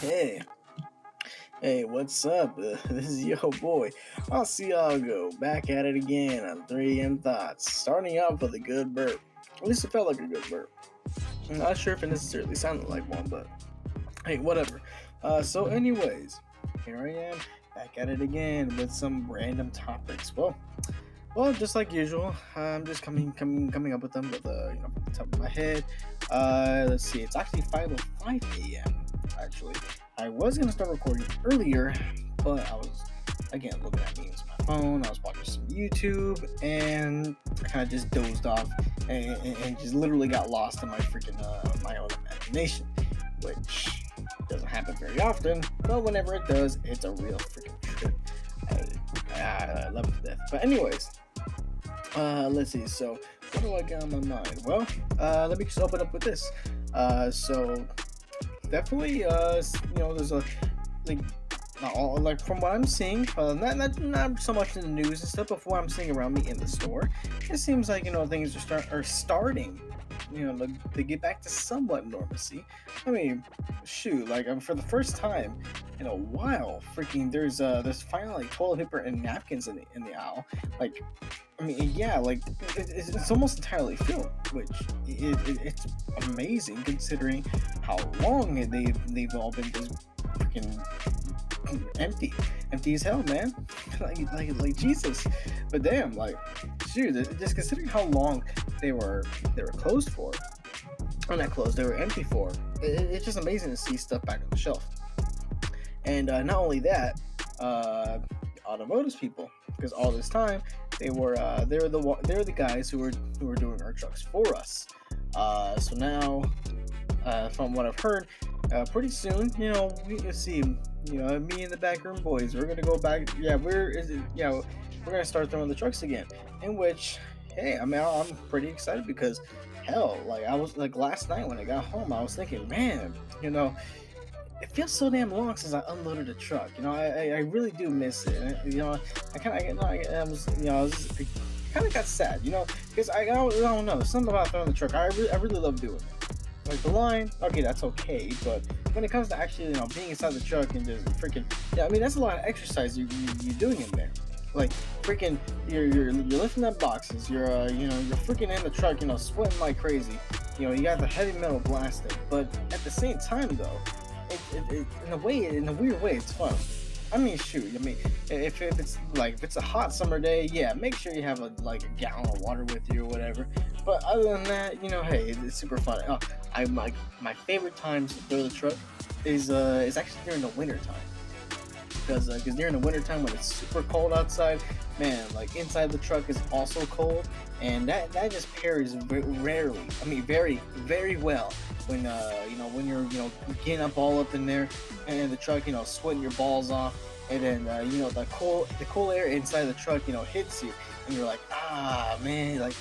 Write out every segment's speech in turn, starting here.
Hey, hey, what's up? This is yo boy. I'll see y'all go back at it again on 3M Thoughts. Starting off with a good burp. At least it felt like a good burp. I'm not sure if it necessarily sounded like one, but hey, whatever. Anyways, here I am back at it again with some random topics. Well, just like usual, I'm just coming up with them with from the top of my head. Let's see, it's actually 5:05 a.m. Actually, I was gonna start recording earlier, but I was again looking at memes on my phone. I was watching some YouTube, and I kind of just dozed off and just literally got lost in my freaking my own imagination, which doesn't happen very often. But whenever it does, it's a real freaking trip. I love it to death. But anyways. Let's see. So, what do I got on my mind? Well, let me just open up with this. So definitely, there's a like from what I'm seeing, not so much in the news and stuff, but from what I'm seeing around me in the store, it seems like things are starting. To get back to somewhat normalcy. I mean, shoot, for the first time in a while, freaking there's finally like toilet paper and napkins in the aisle. Like, I mean, yeah, like it's almost entirely filled, which it's amazing considering how long they've all been just freaking empty as hell, man. like Jesus. But damn, like, shoot, just considering how long they were closed for, or not closed, they were empty for. It's just amazing to see stuff back on the shelf. And not only that, automotive people, because all this time they were the guys who were doing our trucks for us. So now, from what I've heard, pretty soon, we see, me and the backroom boys, we're gonna go back. Yeah, we're gonna start throwing the trucks again. In which, hey, I mean, I'm pretty excited because, hell, like I was like last night when I got home, I was thinking, man, it feels so damn long since I unloaded a truck. I really do miss it. I kind of got sad, because I don't know, something about throwing the truck. I really love doing it. Like the line, okay, that's okay, but when it comes to actually, being inside the truck and just freaking, yeah, I mean, that's a lot of exercise you're doing in there. Like freaking, you're lifting up boxes. You're freaking in the truck, sweating like crazy. You got the heavy metal blasting, but at the same time, though, it in a weird way, it's fun. I mean, shoot. I mean, if it's a hot summer day, yeah, make sure you have a gallon of water with you or whatever. But other than that, hey, it's super fun. My favorite times to throw the truck is actually during the winter time. Because during the winter time when it's super cold outside, man, like inside the truck is also cold, and that just pairs rarely. I mean, very very well when when you're getting up all up in there and the truck, sweating your balls off, and then the cool air inside the truck hits you, and you're like, man, like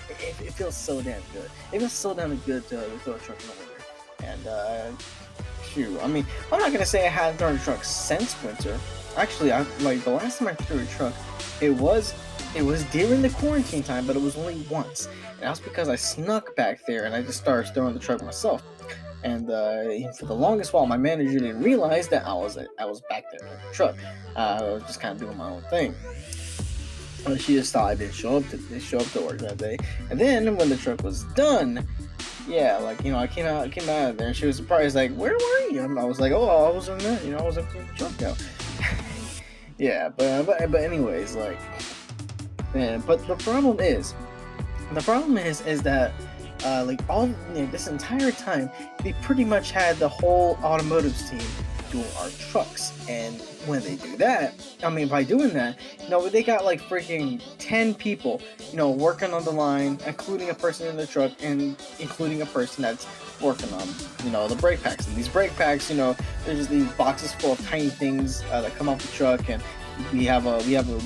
it feels so damn good. It feels so damn good to throw a truck in the winter, and shoot, I mean, I'm not gonna say I hadn't thrown a truck since winter. Actually, the last time I threw a truck, it was during the quarantine time, but it was only once, and that's because I snuck back there and I just started throwing the truck myself. And for the longest while, my manager didn't realize that I was back there in the truck. I was just kind of doing my own thing. She just thought I didn't show up to work that day. And then when the truck was done, yeah, I came out of there, and she was surprised, like, where were you? And I was like, oh, I was in there, I was emptying the truck out. Yeah, but anyways, man, but the problem is that all this entire time they pretty much had the whole automotives team doing our trucks, and when they do that, I mean, by doing that, they got like freaking 10 people, working on the line, including a person in the truck and including a person that's working on, the brake packs. And these brake packs, there's just these boxes full of tiny things that come off the truck, and we have a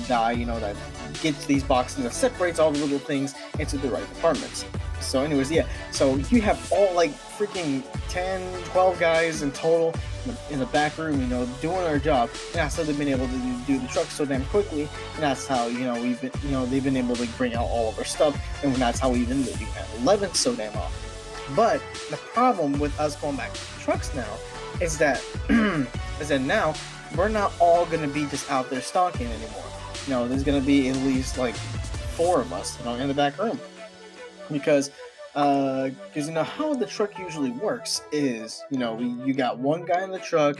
guy, that gets these boxes and separates all the little things into the right compartments. So anyways, yeah, so you have all freaking 10, 12 guys in total in the back room, doing our job, and that's how they've been able to do the truck so damn quickly, and that's how, we've been, they've been able to bring out all of our stuff, and that's how we've been living at 11 so damn often. But the problem with us going back to trucks now is that is that now we're not all gonna be just out there stalking anymore. There's gonna be at least like four of us, in the back room, because how the truck usually works is, you got one guy in the truck,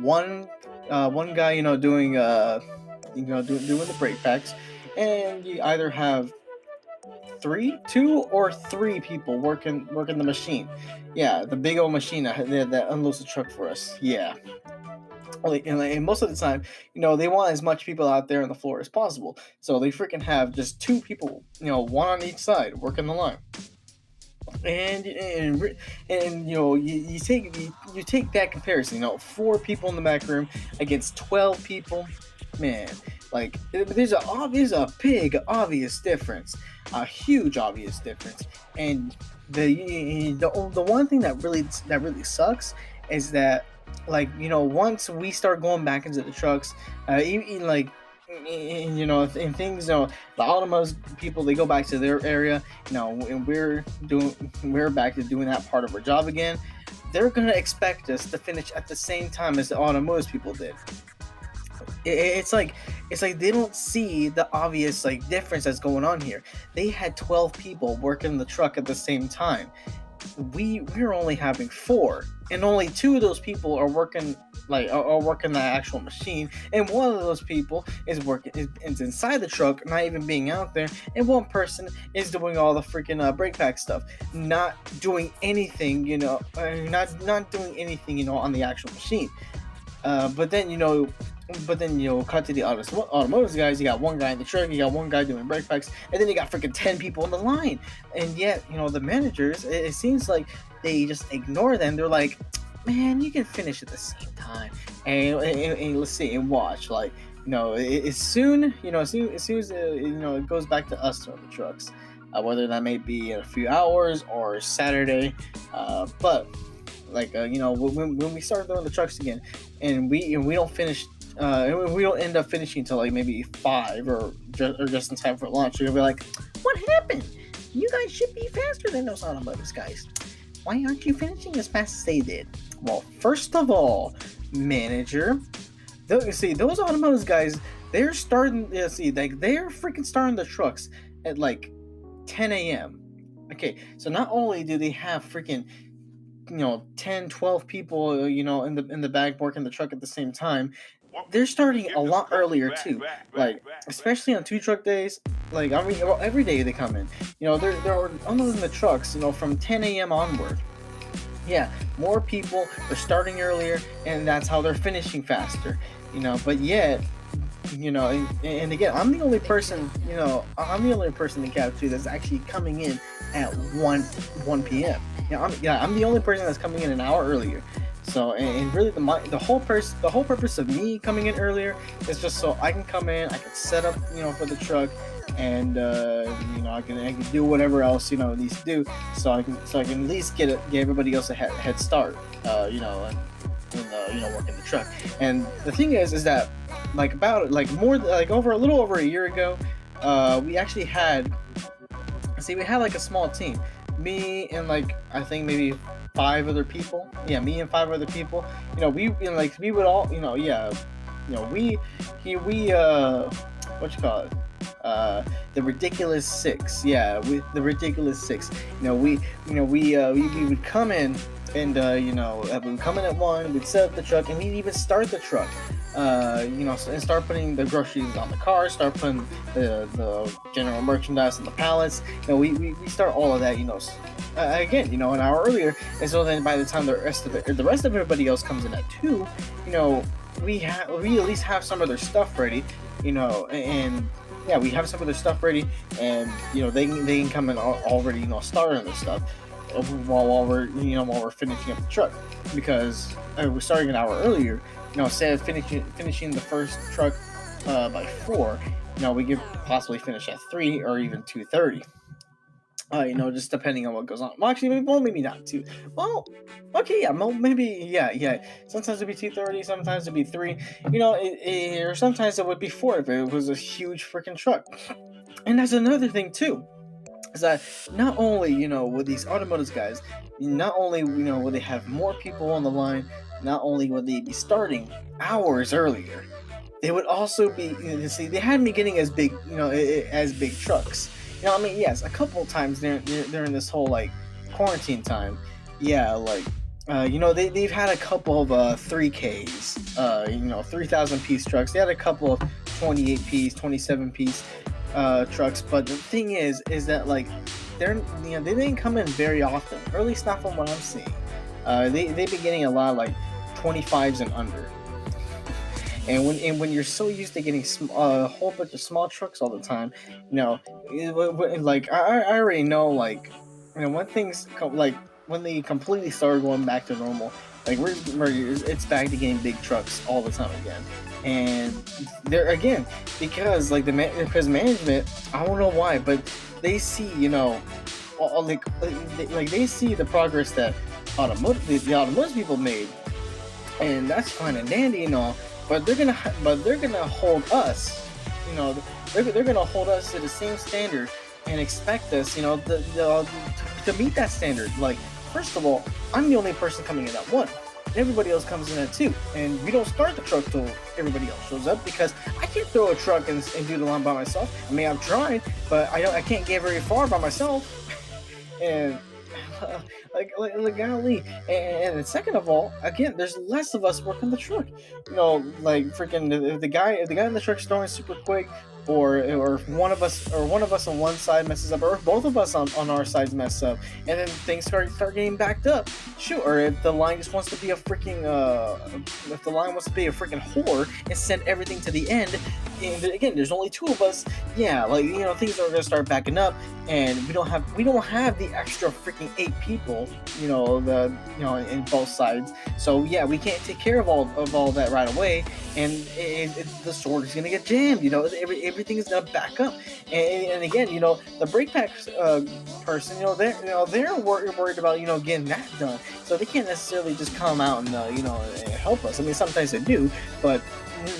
one one guy, doing the brake packs, and you either have two or three people working the machine. Yeah, the big old machine that unloads the truck for us. Yeah. And most of the time, they want as much people out there on the floor as possible. So they freaking have just two people, one on each side working the line. And you take that comparison, four people in the back room against 12 people, man. Like, there's a big obvious difference, a huge obvious difference. And the one thing that really sucks is that, like, once we start going back into the trucks, even like, and things, the automotive people, they go back to their area, and we're back to doing that part of our job again. They're gonna expect us to finish at the same time as the automotive people did. It's like they don't see the obvious, like, difference that's going on here. They had 12 people working the truck at the same time. We're only having four, and only two of those people are working the actual machine, and one of those people is inside the truck, not even being out there, and one person is doing all the freaking brake pack stuff, not doing anything, not doing anything, on the actual machine. But then, cut to the automotive guys. You got one guy in the truck, you got one guy doing brake packs, and then you got freaking 10 people on the line. And yet, the managers, it seems like they just ignore them. They're like, man, you can finish at the same time. And let's see, and watch. Like, as soon as it goes back to us on the trucks, whether that may be in a few hours or Saturday. But like, when we start throwing the trucks again, and we don't finish, we don't end up finishing until like maybe 5 or just in time for lunch, you're gonna be like, what happened? You guys should be faster than those automotive guys. Why aren't you finishing as fast as they did? Well, first of all, manager, those automotive guys, they're starting. They're freaking starting the trucks at like 10 a.m. Okay, so not only do they have freaking 10, 12 people, in the back working the truck at the same time, they're starting a lot earlier too. Like, especially on 2 truck days. Like, I mean, every day they come in. They're unloading the trucks, from 10 a.m. onward. Yeah, more people are starting earlier, and that's how they're finishing faster. But yet, and again, I'm the only person in Cap 2 that's actually coming in at 1 p.m. I'm the only person that's coming in an hour earlier. So, and really, the whole purpose of me coming in earlier is just so I can come in, I can set up, for the truck, and I can do whatever else it needs to do, so I can at least get everybody else a head start, and working the truck. And the thing is that, like, over a little over a year ago, we actually had like a small team. Me and, like, I think maybe 5 other people. Yeah, me and 5 other people. We would all, what you call it? The ridiculous 6. Yeah, the ridiculous 6. We would come in, and we'd come in at 1. We'd set up the truck, and we'd even start the truck. And start putting the groceries on the car, start putting the general merchandise on the pallets. We start all of that, again, an hour earlier. And so then by the time the rest of everybody else comes in at 2, we at least have some of their stuff ready, and yeah, we have some of their stuff ready, and they can come in already, start on their stuff while we're finishing up the truck, because we're starting an hour earlier. Instead of finishing the first truck by 4, we could possibly finish at 3 or even 2:30. Just depending on what goes on. Well, actually, maybe not 2. Well, okay, yeah, maybe, yeah. Sometimes it'd be 2:30, sometimes it'd be 3. Or sometimes it would be 4 if it was a huge freaking truck. And that's another thing too. Is that not only, with these automotive guys, not only, will they have more people on the line, not only would they be starting hours earlier, they would also be, see, they had me getting as big, as big trucks. I mean, yes, a couple of times during this whole like quarantine time, yeah, like, they've had a couple of 3Ks, 3,000 piece trucks. They had a couple of 28 piece, 27 piece trucks, but the thing is that like they didn't come in very often, or at least not from what I'm seeing. They've been getting a lot of like 25s and under. And when you're so used to getting a whole bunch of small trucks all the time, like I already know, like, when things like when they completely started going back to normal, like it's back to getting big trucks all the time again. And there again, because like because management, I don't know why, but they see, like they see the progress that the automotive people made, and that's fine and dandy and all, but they're gonna hold us, you know they're gonna hold us to the same standard and expect us, to meet that standard. Like, first of all, I'm the only person coming in at one. Everybody else comes in at two, and we don't start the truck till everybody else shows up, because I can't throw a truck and do the line by myself. I mean, I've tried, but I can't get very far by myself. And like golly, and then second of all, again, there's less of us working the truck. Like freaking, if the guy in the truck's throwing super quick, or if one of us on one side messes up, or if both of us on our sides mess up, and then things start getting backed up. Shoot, or if the line just wants to be a freaking whore and send everything to the end. And again, there's only two of us. Yeah, like, things are gonna start backing up, and we don't have the extra freaking 8 people, in both sides. So yeah, we can't take care of all that right away, and the sword is gonna get jammed. Everything is gonna back up, and again, the brake pack person, they're worried about, getting that done. So they can't necessarily just come out and and help us. I mean, sometimes they do, but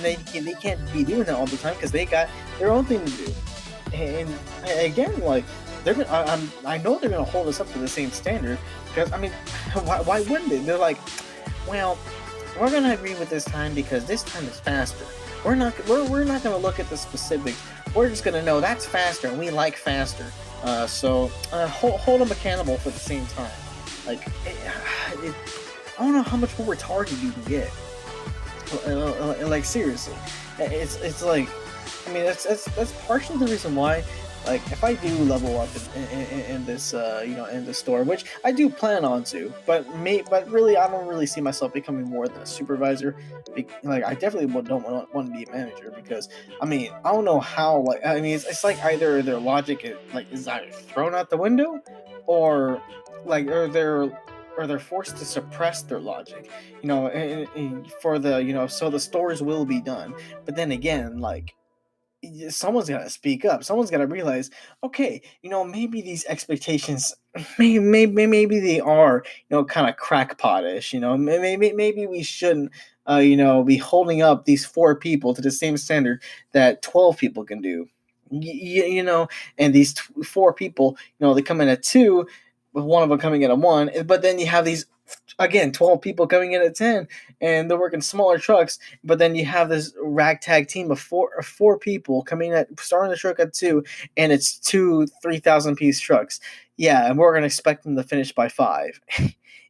they can't be doing that all the time, because they got their own thing to do. And again, like, I know they're gonna hold us up to the same standard, because I mean, why wouldn't they? They're like, well, we're gonna agree with this time because this time is faster. We're not gonna look at the specifics. We're just gonna know that's faster, and we like faster. So hold them accountable for the same time. Like, I don't know how much more retarded you can get. Like, seriously, it's like, I mean, that's partially the reason why, like, if I do level up in this in the store, which I do plan on to, but really, I don't really see myself becoming more than a supervisor. Like, I definitely don't want to be a manager, because I mean, I don't know how, like, I mean, it's like either their logic is either thrown out the window, or like, or they're forced to suppress their logic, for the, so the stores will be done. But then again, like, someone's got to speak up. Someone's got to realize, okay, maybe these expectations, maybe they are, kind of crackpotish. Maybe we shouldn't, be holding up these 4 people to the same standard that 12 people can do. And these 4 people, they come in at 2, with one of them coming in at 1. But then you have these, again, 12 people coming in at 10, and they're working smaller trucks. But then you have this ragtag team of four people coming at starting the truck at 2, and it's 3,000 piece trucks. Yeah, and we're gonna expect them to finish by 5.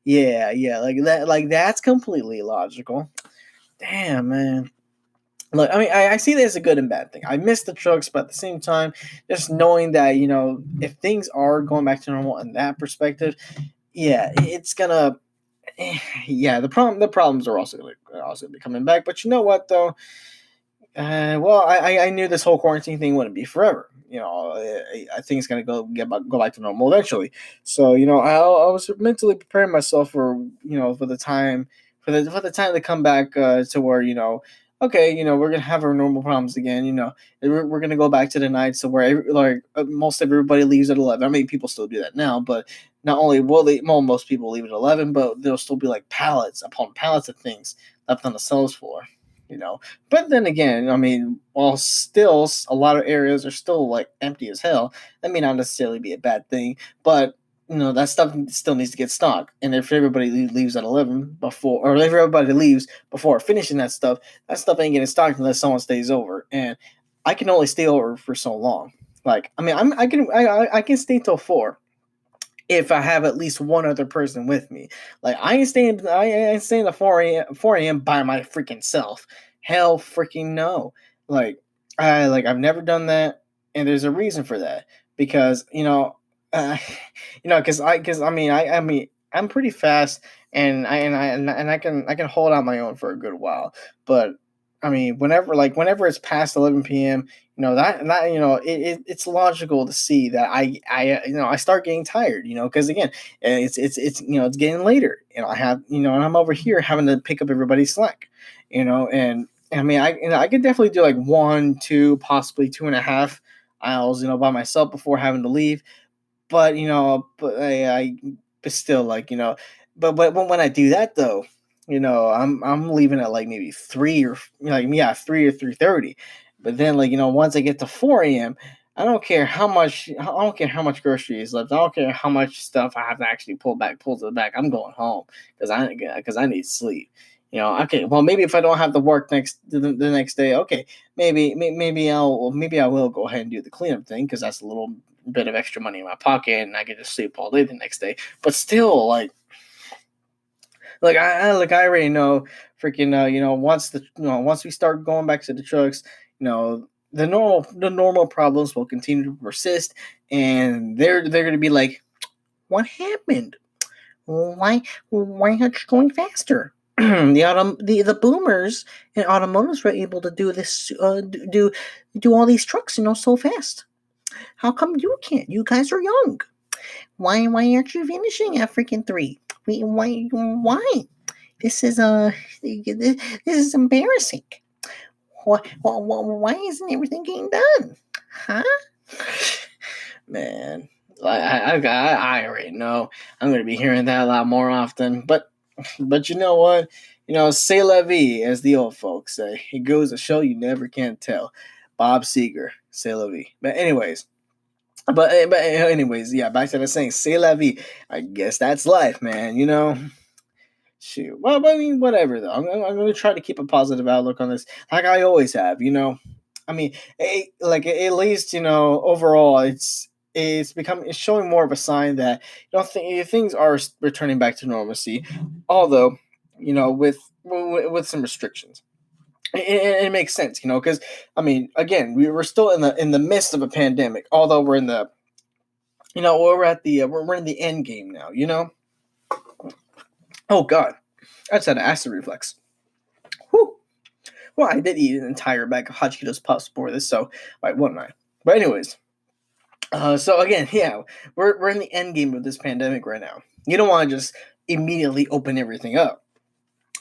Yeah, like that. Like, that's completely illogical. Damn, man. Look, I mean, I see this as a good and bad thing. I miss the trucks, but at the same time, just knowing that, if things are going back to normal in that perspective, yeah, it's gonna, yeah, the problems are also gonna be coming back. But you know what, though? Well, I knew this whole quarantine thing wouldn't be forever. I think it's gonna go back to normal eventually. So, I was mentally preparing myself for, for the time, to come back, to where, okay, we're gonna have our normal problems again. We're gonna go back to the nights, so where most everybody leaves at 11. I mean, people still do that now, but not only most people leave at 11, but there'll still be like pallets upon pallets of things left on the sales floor. But then again, I mean, while still a lot of areas are still like empty as hell, that may not necessarily be a bad thing. But that stuff still needs to get stocked. And if everybody leaves at 11 before, or if everybody leaves before finishing that stuff ain't getting stocked unless someone stays over. And I can only stay over for so long. Like, I mean, I can stay till 4 if I have at least one other person with me. Like, I ain't staying at 4 a.m. by my freaking self. Hell freaking no. Like, I've never done that, and there's a reason for that. Because, uh, because I'm pretty fast, and I can hold out my own for a good while. But I mean, whenever it's past 11 p.m., it's logical to see that I start getting tired, because again, it's getting later, and I'm over here having to pick up everybody's slack, and I mean, I could definitely do like 1, 2, possibly 2.5 hours, by myself before having to leave. But but still, like, but when I do that though, I'm leaving at like maybe 3 or 3:30. But then, like, once I get to 4 a.m., I don't care how much grocery is left. I don't care how much stuff I have to actually pull to the back. I'm going home because I need sleep. Okay, well, maybe if I don't have to work the next day, okay, maybe I will go ahead and do the cleanup thing, because that's a little bit of extra money in my pocket, and I get to sleep all day the next day. But still, I already know, freaking, once we start going back to the trucks, the normal problems will continue to persist, and they're gonna be like, what happened? Why aren't you going faster? The boomers and automotives were able to do this, do all these trucks, so fast. How come you can't? You guys are young. Why aren't you finishing at freaking 3? Why? This is this is embarrassing. Why isn't everything getting done? Huh? Man, I already know I'm going to be hearing that a lot more often. But you know what? C'est la vie, as the old folks say. It goes to show you never can tell. Bob Seger, c'est la vie. But anyways, yeah. Back to the saying, c'est la vie. I guess that's life, man. Shoot. Well, I mean, whatever though. I'm going to try to keep a positive outlook on this, like I always have. I mean, at least, overall, it's showing more of a sign that, things are returning back to normalcy, although, with some restrictions. It makes sense, because I mean, again, we're still in the midst of a pandemic, although we're in the, we're at the we're in the end game now. Oh God, I just had an acid reflex. Whew. Well, I did eat an entire bag of hot Cheetos puffs before this, so like, wouldn't I? But anyways, so again, yeah, we're in the end game of this pandemic right now. You don't want to just immediately open everything up.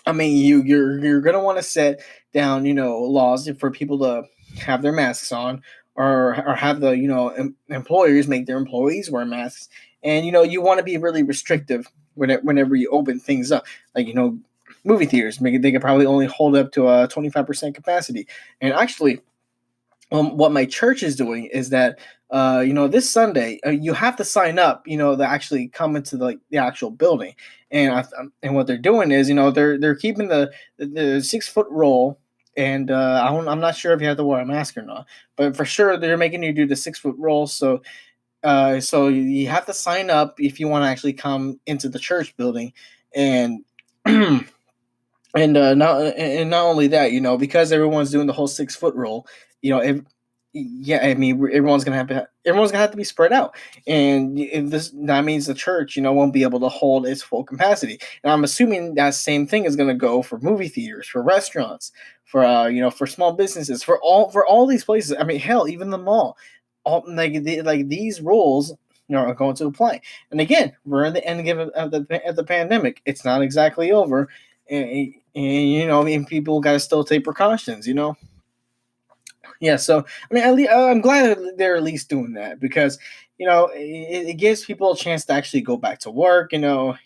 I mean, you're gonna want to set down, laws for people to have their masks on, or have the, employers make their employees wear masks, and you want to be really restrictive whenever you open things up, like, movie theaters. They could probably only hold up to a 25% capacity, and actually, what my church is doing is that, this Sunday, you have to sign up, to actually come into the actual building, and what they're doing is, they're keeping the 6 foot rule, and I'm not sure if you have to wear a mask or not, but for sure they're making you do the 6 foot rule. So you have to sign up if you want to actually come into the church building, and not only that, because everyone's doing the whole 6 foot rule, yeah, I mean, everyone's gonna have to be spread out, and that means the church, won't be able to hold its full capacity. And I'm assuming that same thing is gonna go for movie theaters, for restaurants, for for small businesses, for all these places. I mean, hell, even the mall. All like these rules, are going to apply. And again, we're in the end game of the pandemic. It's not exactly over, and I mean, people got to still take precautions. Yeah, so I mean, I'm glad that they're at least doing that, because it gives people a chance to actually go back to work, and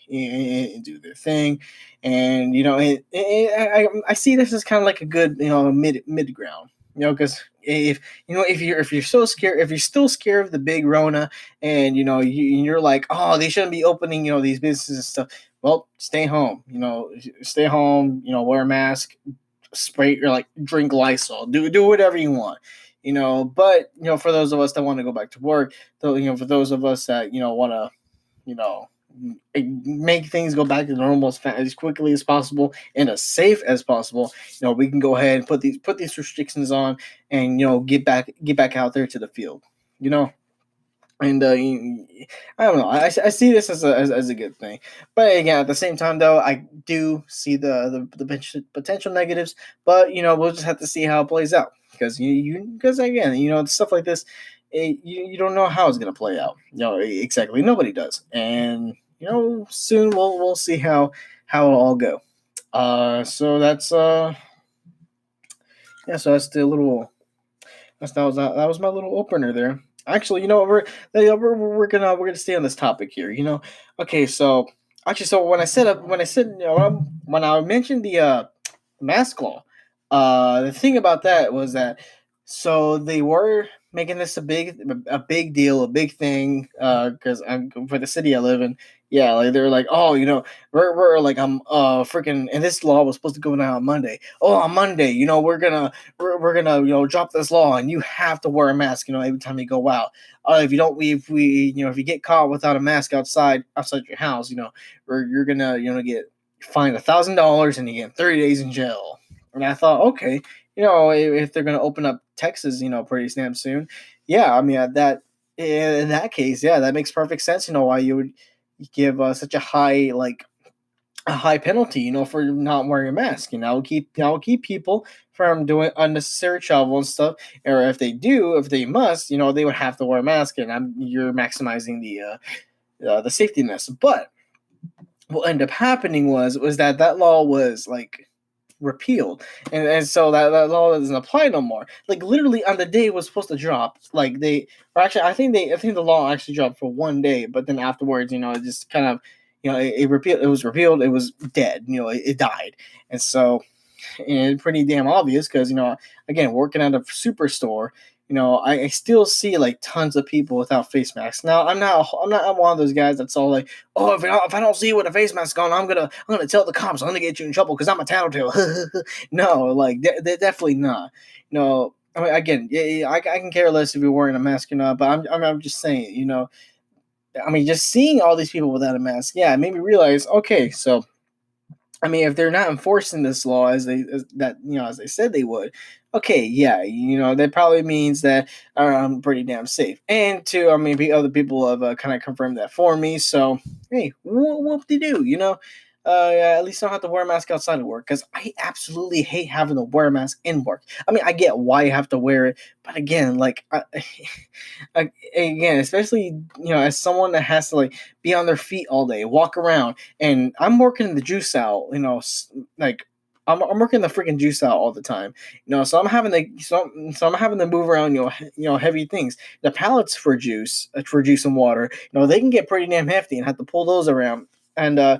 do their thing, and I see this as kind of like a good, mid ground. Because if you're so scared, if you're still scared of the big Rona, and you're like, oh, they shouldn't be opening these businesses and stuff. Well, stay home. Stay home. Wear a mask, spray or like drink Lysol, do whatever you want. But for those of us that want to go back to work, though, for those of us that want to you know make things go back to normal as quickly as possible and as safe as possible, we can go ahead and put these restrictions on, and get back out there to the field. you know and I don't know. I see this as a good thing, but again, at the same time, though, I do see the potential negatives. But we'll just have to see how it plays out, because again, stuff like this, you don't know how it's gonna play out. Exactly. Nobody does, and soon we'll see how it all go. So that's yeah. So that's the little that was my little opener there. Actually, we're gonna stay on this topic here. Okay. So actually, so when I mentioned the mask law, the thing about that was that, so they were making this a big deal, a big thing, because I'm for the city I live in. Yeah, like they were like, oh, we're like, I'm freaking, and this law was supposed to go down on Monday. Oh, on Monday, we're gonna drop this law, and you have to wear a mask, every time you go out. If you don't, if you get caught without a mask outside your house, you're gonna get fined $1,000, and you get 30 days in jail. And I thought, okay, if they're gonna open up Texas, pretty damn soon, yeah, I mean, that in that case, yeah, that makes perfect sense. Why you would give such a high penalty, for not wearing a mask. Keep people from doing unnecessary travel and stuff. Or if they must, they would have to wear a mask, and you're maximizing the safety nets. But what ended up happening was that law was like repealed, and so that law doesn't apply no more. Like literally on the day it was supposed to drop, like I think the law actually dropped for one day, but then afterwards, it just kind of, it was repealed, it was dead, it died. And so, and pretty damn obvious, because again, working at a superstore, I still see like tons of people without face masks. Now I'm one of those guys that's all like, oh, if I don't see you with a face mask on, I'm gonna tell the cops, I'm gonna get you in trouble because I'm a tattletale. No, like they're definitely not. I mean, again, yeah, I can care less if you're wearing a mask or not, but I'm just saying, I mean, just seeing all these people without a mask, yeah, it made me realize, okay, so I mean, if they're not enforcing this law as they said they would, okay, yeah, that probably means that I'm pretty damn safe. And two, I mean, other people have kind of confirmed that for me. So hey, whoop de doo, yeah, at least I don't have to wear a mask outside of work, because I absolutely hate having to wear a mask in work. I mean, I get why you have to wear it, but again, like, again, especially as someone that has to like be on their feet all day, walk around, and I'm working the juice out, like I'm working the freaking juice out all the time, so I'm having to move around, heavy things. The pallets for juice and water, they can get pretty damn hefty, and have to pull those around. And I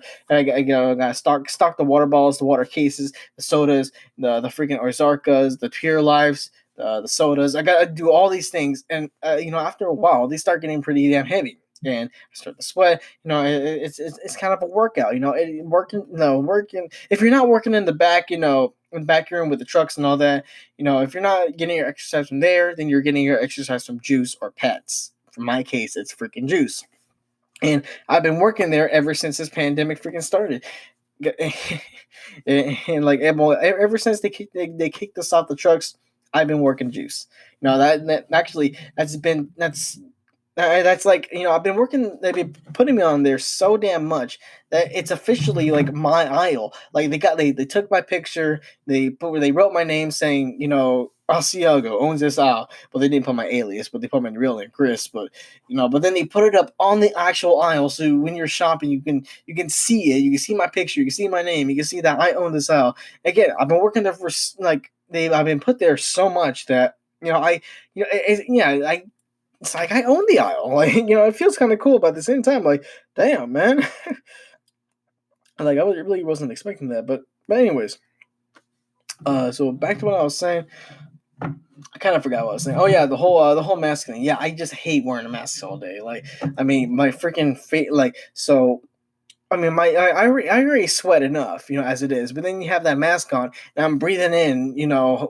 gotta stock the water bottles, the water cases, the sodas, the freaking Ozarkas, the Pure Lives, the sodas. I gotta do all these things, and after a while, they start getting pretty damn heavy, and I start to sweat. It's kind of a workout. Working. If you're not working in the back, in the back room with the trucks and all that, if you're not getting your exercise from there, then you're getting your exercise from juice or pets. For my case, it's freaking juice. And I've been working there ever since this pandemic freaking started. And like ever since they kicked us off the trucks, I've been working juice. That actually that's like, I've been working. They've been putting me on there so damn much that it's officially like my aisle. Like they took my picture. They wrote my name saying, Asiago owns this aisle. But they didn't put my alias, but they put my real name, Chris. But then they put it up on the actual aisle, so when you're shopping, you can see it. You can see my picture. You can see my name. You can see that I own this aisle. Again, I've been working there for like I've been put there so much that I it's like I own the aisle. Like, it feels kind of cool, but at the same time, like, damn, man. Like, really wasn't expecting that. But anyways, so back to what I was saying. I kind of forgot what I was saying. Oh yeah, the whole mask thing. Yeah, I just hate wearing a mask all day. Like, I mean, my freaking face. Like, so I mean, I already sweat enough, as it is. But then you have that mask on, and I'm breathing in,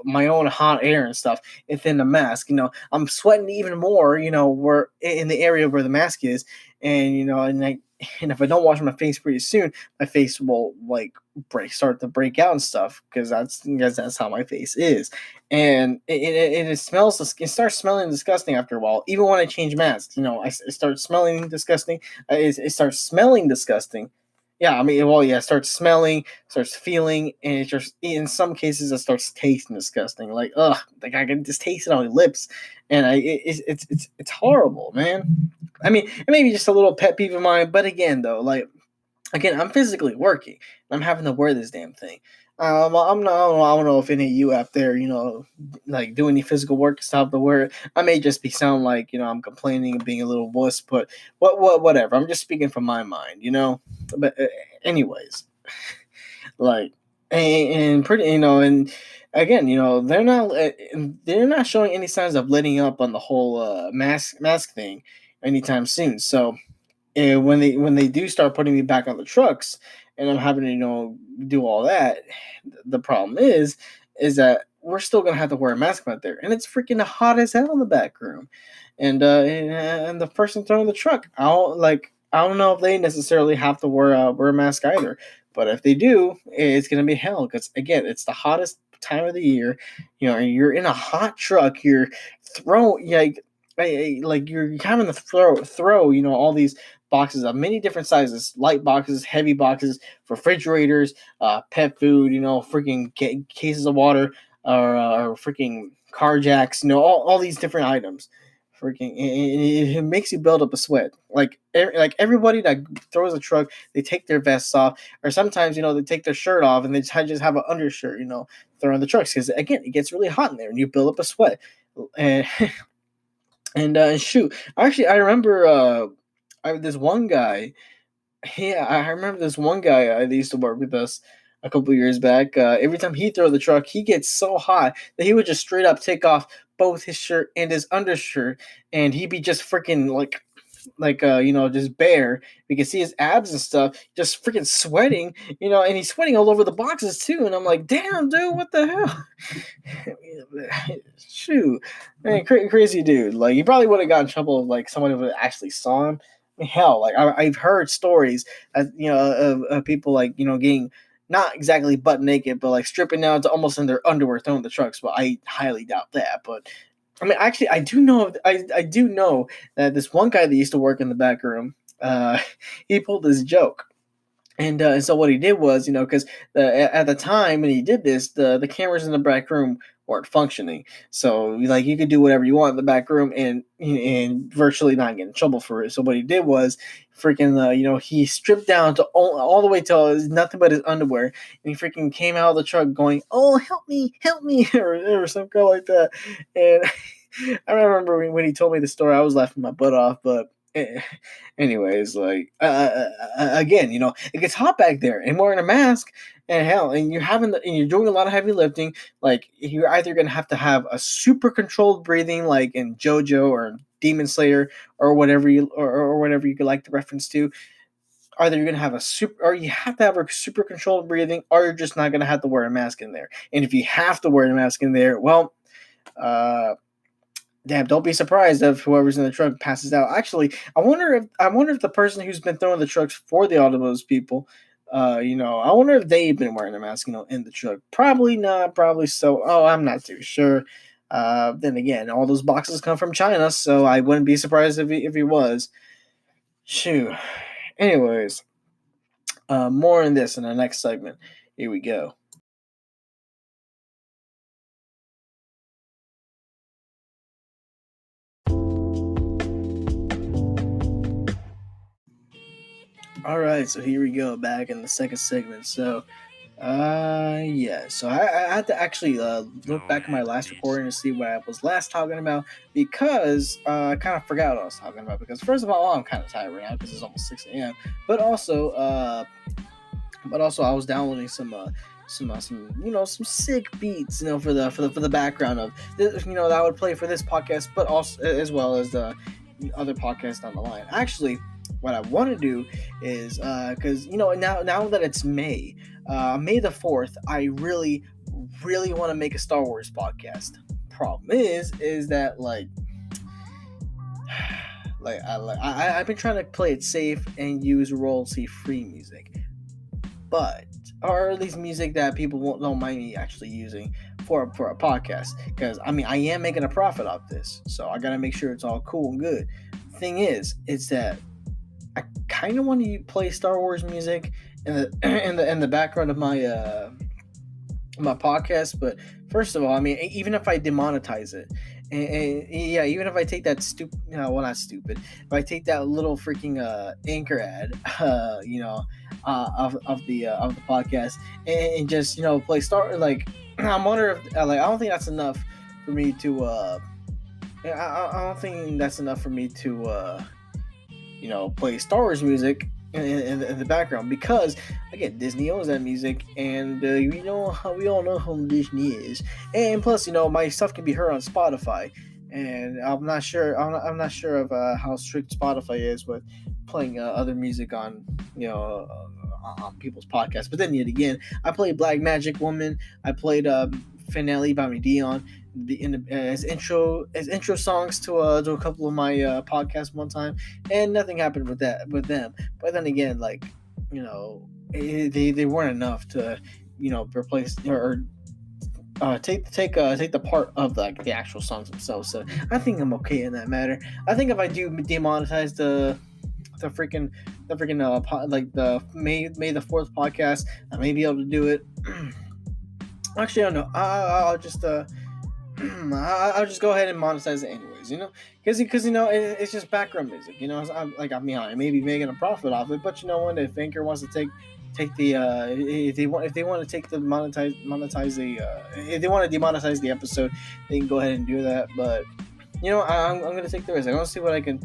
my own hot air and stuff within the mask. I'm sweating even more, where in the area where the mask is, and and if I don't wash my face pretty soon, my face will like start to break out and stuff because that's how my face is, and it smells. It starts smelling disgusting after a while. Even when I change masks, it starts smelling disgusting. It starts smelling disgusting. Yeah, I mean, well, yeah, it starts smelling, starts feeling, and it just in some cases it starts tasting disgusting. Like, ugh, like I can just taste it on my lips, and it's horrible, man. I mean, it may be just a little pet peeve of mine, but again, though, like again, I'm physically working. I'm having to wear this damn thing. I'm not. I don't know if any of you out there, like do any physical work stuff to wear it. I may just be sound like I'm complaining and being a little wuss, but whatever. I'm just speaking from my mind. But anyways, like and pretty, and again, they're not showing any signs of letting up on the whole mask thing anytime soon. So and when they do start putting me back on the trucks, and I'm having to do all that, the problem is that we're still gonna have to wear a mask out there, and it's freaking hot as hell in the back room, and the person throwing the truck, I don't know if they necessarily have to wear a mask either, but if they do, it's gonna be hell because again, it's the hottest time of the year. And you're in a hot truck, you're throwing like you're having to throw all these boxes of many different sizes, light boxes, heavy boxes, refrigerators, pet food, freaking cases of water, or freaking car jacks, all these different items. Freaking, it makes you build up a sweat. Like everybody that throws a truck, they take their vests off, or sometimes they take their shirt off and they just have an undershirt, throwing the trucks because again, it gets really hot in there and you build up a sweat. And shoot, actually, I remember this one guy. Yeah, I remember this one guy that used to work with us a couple years back. Every time he throw the truck, he gets so hot that he would just straight up take off both his shirt and his undershirt, and he'd be just freaking just bare. We can see his abs and stuff, just freaking sweating, and he's sweating all over the boxes too. And I'm like, damn, dude, what the hell? Shoot, man, crazy dude. Like, he probably would have got in trouble if like someone would have actually saw him. I mean, hell, like I've heard stories, of people like getting not exactly butt naked, but like stripping down to almost in their underwear throwing the trucks. But I highly doubt that. But I mean, actually, I do know that this one guy that used to work in the back room, he pulled this joke. And so what he did was, because at the time when he did this, the cameras in the back room weren't functioning. So like you could do whatever you want in the back room and virtually not get in trouble for it. So what he did was, freaking, he stripped down to all the way till nothing but his underwear, and he freaking came out of the truck going, "Oh, help me," or something like that. And I remember when he told me the story, I was laughing my butt off, but. Anyways, like again, it gets hot back there, and wearing a mask, and hell, and and you're doing a lot of heavy lifting. Like you're either gonna have to have a super controlled breathing, like in JoJo or Demon Slayer or whatever you could like to reference to. Either you're gonna have or you have to have a super controlled breathing, or you're just not gonna have to wear a mask in there. And if you have to wear a mask in there, well, uh, damn, don't be surprised if whoever's in the truck passes out. Actually, I wonder if the person who's been throwing the trucks for the automotives people, I wonder if they've been wearing a mask, in the truck. Probably not. Probably so. Oh, I'm not too sure. Then again, all those boxes come from China, so I wouldn't be surprised if he was. Shoo. Anyways, more on this in the next segment. Here we go. All right, so here we go, back in the second segment. So, yeah. So I had to actually look back at my last recording to see what I was last talking about because I kind of forgot what I was talking about. Because first of all, I'm kind of tired right now because it's almost 6 a.m. But also, I was downloading some some sick beats, for the background of this, that I would play for this podcast, but also as well as the other podcasts down the line. Actually, what I want to do is because now that it's May the 4th, I really want to make a Star Wars podcast. Problem is that I've been trying to play it safe and use royalty-free music, or at least music that people don't mind me actually using for a podcast. Because I am making a profit off this, so I gotta make sure it's all cool and good. Thing is that I kind of want to play Star Wars music in the background of my my podcast, but first of all, even if I demonetize it, even if I take that not stupid, if I take that little freaking anchor ad, of the podcast, and just play I'm wondering if I don't think that's enough for me to I don't think that's enough for me to play Star Wars music in the background, because again, Disney owns that music, and we all know how Disney is, and plus my stuff can be heard on Spotify, and I'm not sure of how strict Spotify is with playing other music on on people's podcasts. But then yet again, I played Black Magic Woman, I played Finale by Dion as intro songs to a couple of my podcasts one time, and nothing happened with them. But then again, they weren't enough to replace or take the part of the actual songs themselves. So I think I'm okay in that matter. I think if I do demonetize the May the 4th podcast, I may be able to do it. Actually, I don't know. I'll just I'll just go ahead and monetize it anyways, because it's just background music, I may be making a profit off it, but if Anchor wants to take the if they want to take the if they want to demonetize the episode, they can go ahead and do that. But I'm gonna take the risk. I want to see what I can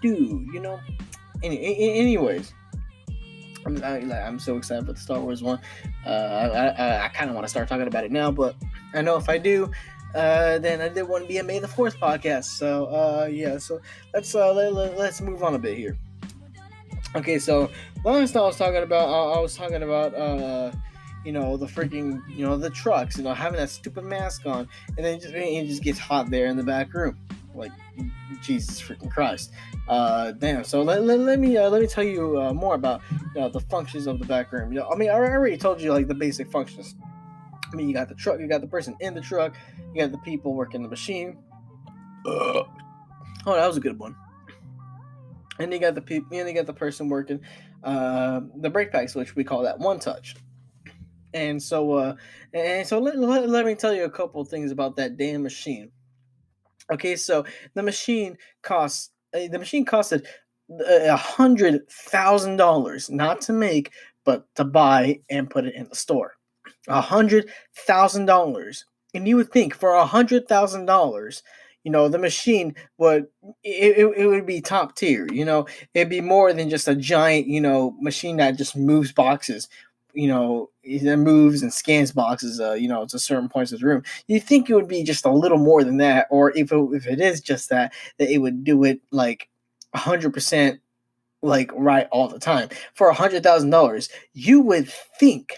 do. Anyways. I'm so excited for the Star Wars one. I kind of want to start talking about it now, but I know if I do, then I did want to be a May the 4th podcast. So so let's move on a bit here. Okay, so last I was talking about the freaking the trucks, having that stupid mask on, and then it just gets hot there in the back room. Jesus freaking Christ. Damn. So let me tell you more about the functions of the back room. I already told you the basic functions. You got the truck, you got the person in the truck, you got the people working the machine. Oh, that was a good one. And you got the people, and you got the person working the brake pads, which we call that one touch. And so let me tell you a couple of things about that damn machine. Okay, so the machine costed $100,000 not to make, but to buy and put it in the store. $100,000, and you would think for $100,000, the machine would be top tier. It'd be more than just a giant machine that just moves boxes. It moves and scans boxes, to certain points of the room. You think it would be just a little more than that, or if it is just that it would do it 100%, right all the time for $100,000. You would think,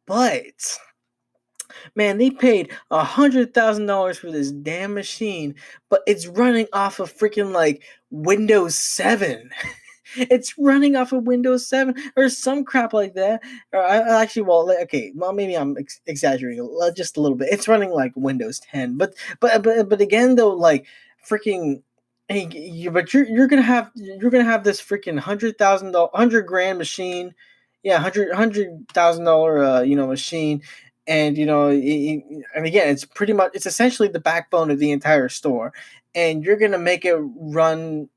but man, they paid $100,000 for this damn machine, but it's running off of freaking Windows 7. It's running off of Windows 7 or some crap like that. Or maybe I'm exaggerating just a little bit. It's running Windows 10, but again though, freaking, you're gonna have this freaking $100,000 machine, $100,000 machine, and and again, it's essentially the backbone of the entire store, and you're gonna make it run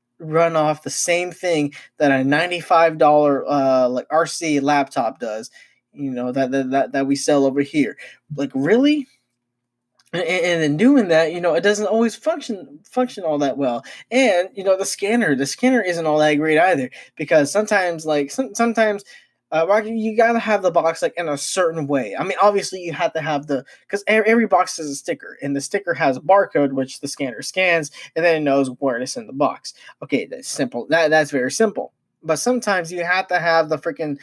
off the same thing that a $95 RC laptop does, that we sell over here. Really? And in doing that, it doesn't always function all that well. And the scanner isn't all that great either, because sometimes You gotta have the box like in a certain way. I mean, obviously you have to have because every box has a sticker, and the sticker has a barcode which the scanner scans, and then it knows where to send the box. Okay, that's simple. That's very simple. But sometimes you have to have the freaking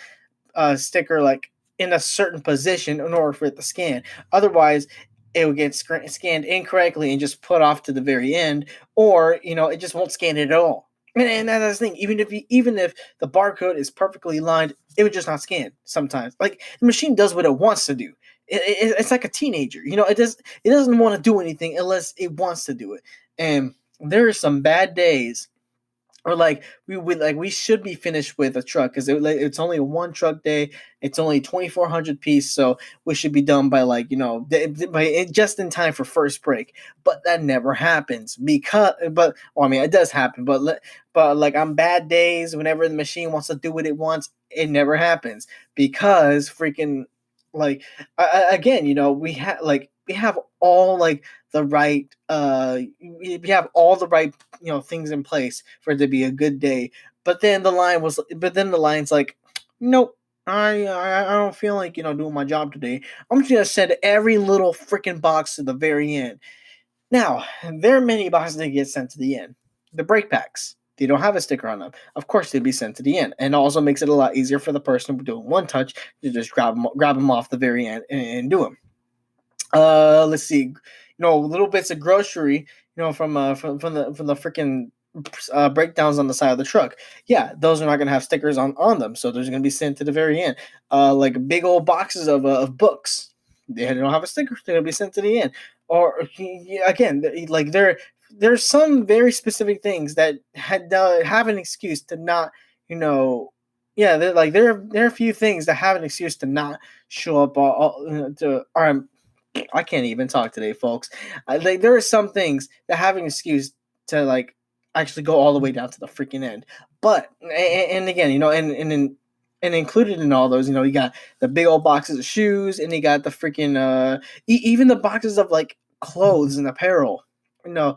sticker like in a certain position in order for it to scan. Otherwise, it would get scanned incorrectly and just put off to the very end, or it just won't scan it at all. And that's the thing. Even if the barcode is perfectly lined, it would just not scan sometimes. Like the machine does what it wants to do. It's like a teenager. It doesn't want to do anything unless it wants to do it. And there are some bad days or like we should be finished with a truck because it's only a one truck day. It's only 2,400 piece, so we should be done by just in time for first break. But that never happens I mean it does happen, but like on bad days whenever the machine wants to do what it wants, it never happens because freaking like again we have all like the right we have all the right things in place for it to be a good day. But then the line's like, nope. I don't feel like doing my job today. I'm just gonna send every little freaking box to the very end. Now there are many boxes that get sent to the end. The brake packs, they don't have a sticker on them. Of course, they'd be sent to the end, and it also makes it a lot easier for the person doing one touch to just grab them off the very end and do them. Let's see, little bits of grocery, from the freaking breakdowns on the side of the truck. Yeah, those are not going to have stickers on them, so those are going to be sent to the very end. Like big old boxes of books, they don't have a sticker. They're going to be sent to the end. Or again, like there's some very specific things that have an excuse to not, yeah, there are a few things that have an excuse to not show up to or I can't even talk today, folks. There are some things that have an excuse to like actually go all the way down to the freaking end. But and again, and included in all those, you got the big old boxes of shoes, and you got the freaking even the boxes of like clothes and apparel. You know,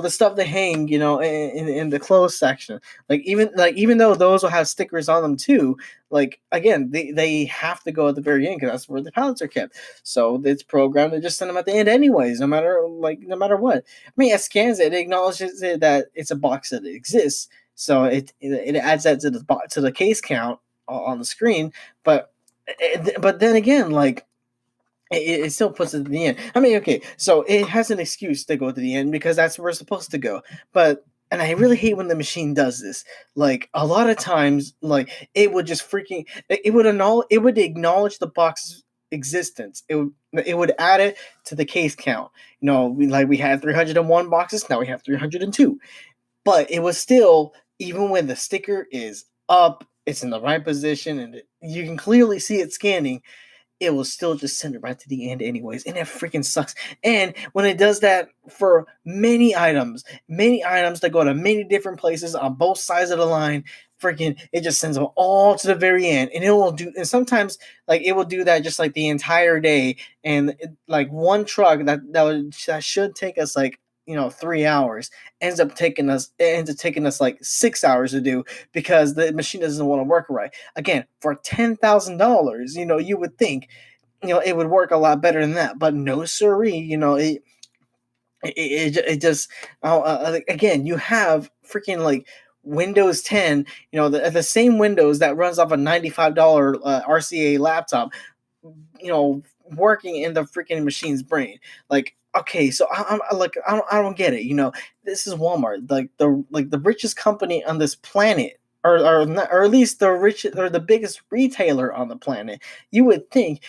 the stuff they hang, in the clothes section. Even though those will have stickers on them too, like again, they have to go at the very end because that's where the pallets are kept. So it's programmed to just send them at the end anyways, no matter what. I mean, it scans it, it acknowledges it that it's a box that exists, so it adds that to the case count on the screen. But then again, like it still puts it at the end. I mean, okay, so it has an excuse to go to the end because that's where it's supposed to go. And I really hate when the machine does this. Like a lot of times, like it would just it would acknowledge the box's existence. It would add it to the case count. We had 301 boxes, now we have 302. But it was still, even when the sticker is up, it's in the right position, and you can clearly see it scanning, it will still just send it right to the end anyways, and it freaking sucks. And when it does that for many items that go to many different places on both sides of the line, freaking it just sends them all to the very end. And it will do, and sometimes like it will do that just like the entire day. And like one truck that should take us like 3 hours ends up taking us like 6 hours to do because the machine doesn't want to work right. Again, for $10,000, you would think, it would work a lot better than that, but no siree. It just again, you have freaking like Windows 10, the same Windows that runs off a $95 RCA laptop, working in the freaking machine's brain. Like, okay, so I don't get it. This is Walmart, like the richest company on this planet, or at least the richest or the biggest retailer on the planet. You would think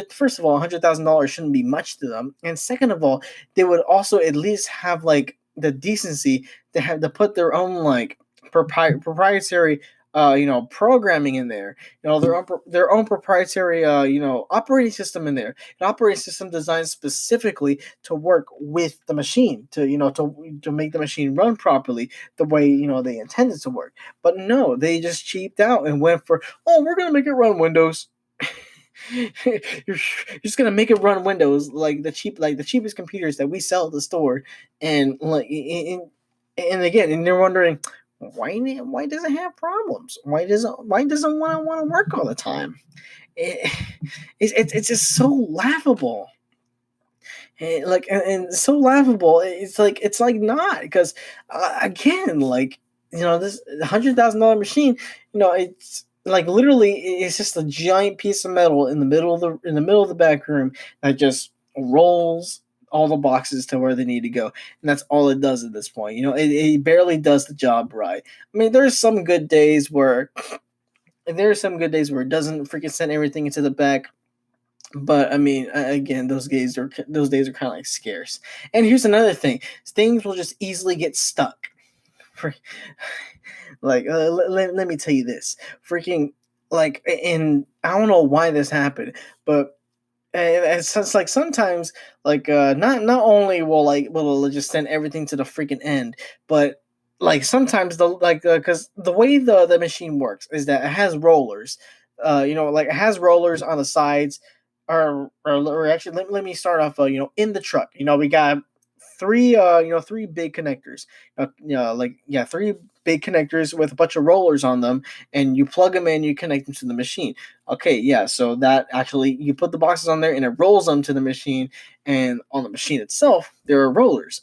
first of all, $100,000 shouldn't be much to them, and second of all, they would also at least have like the decency to put their own like proprietary programming in there, their own proprietary operating system in there, an operating system designed specifically to work with the machine, to make the machine run properly the way they intended to work. But no, they just cheaped out and went for, oh, we're gonna make it run Windows. You're just gonna make it run Windows, like the cheapest computers that we sell at the store. And like and again, and they're wondering, Why does it have problems? Why doesn't want to work all the time? It, it's just so laughable. And so laughable. It's like not because again, like, this $100,000 machine, it's like literally it's just a giant piece of metal in the middle of the back room that just rolls all the boxes to where they need to go, and that's all it does at this point. It barely does the job right. I mean, there's some good days where it doesn't freaking send everything into the back, but I mean, again, those days are kind of like scarce. And here's another thing: things will just easily get stuck. For like, let me tell you this: freaking like, and I don't know why this happened, but it's like sometimes like not only will it just send everything to the freaking end, but like sometimes because the way the machine works is that it has rollers, like it has rollers on the sides, or actually let me start off, in the truck, we got three big connectors, three big connectors with a bunch of rollers on them, and you plug them in, you connect them to the machine. Okay, yeah, so that actually you put the boxes on there and it rolls them to the machine, and on the machine itself there are rollers,